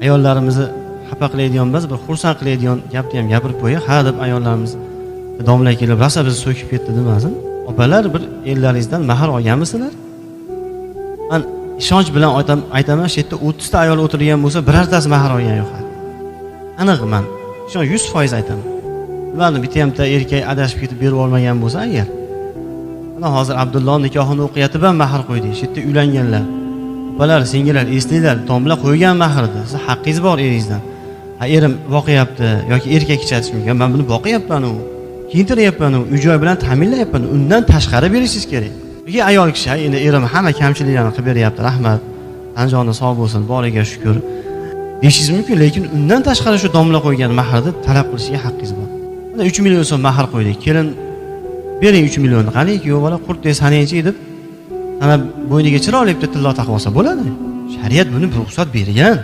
ayollarimizni xafa qiladigan emas, bir xursand qiladigan gapni ham gapirib qo'yay. Ha deb ayollarimiz domla kelib rosa bizni so'kib ketdi demasin. Opalar, bir ellaringizdan mahar olganmisizlar? Men ishonch bilan aytaman, shu yerda 30 ta ayol o'tirgan bo'lsa, birortasi mahar olgan yo'q. Aniq men ishonch 100% aytaman. Ularni bitta erkak adashib ketib berib olmagan bo'lsa agar, mana hozir Abdulloh nikohini o'qiyatib ham mahar qo'ydik. Shu yerda uylanganlar. Opalar, singillar, eslanglar, domla qo'ygan mahrni. Siz haqqingiz bor eringizdan. Erim boqyapti yoki erkak ichatish mumkin. Men buni boqyapman, kiyintiryapman, uy-joy bilan ta'minlayapman. Undan tashqari berishingiz kerak. Yoki ayol kishi, endi erim hamma kamchiliklarni qilib beryapti, rahmat. Anjoni sog' bo'lsin, boriga shukr. Deyishingiz mumkin, lekin undan tashqari shu domla qo'ygan mahrni talab qilishga haqqingiz bor. Mana 3 million so'm mahar qo'ydik. Kelin bering 3 millionni. Qaniki yo'q bola qurtdek sanaychi deb ana bo'yniga chiroyli bitta tillo taqib olsa bo'ladi. Shariat buni ruxsat bergan.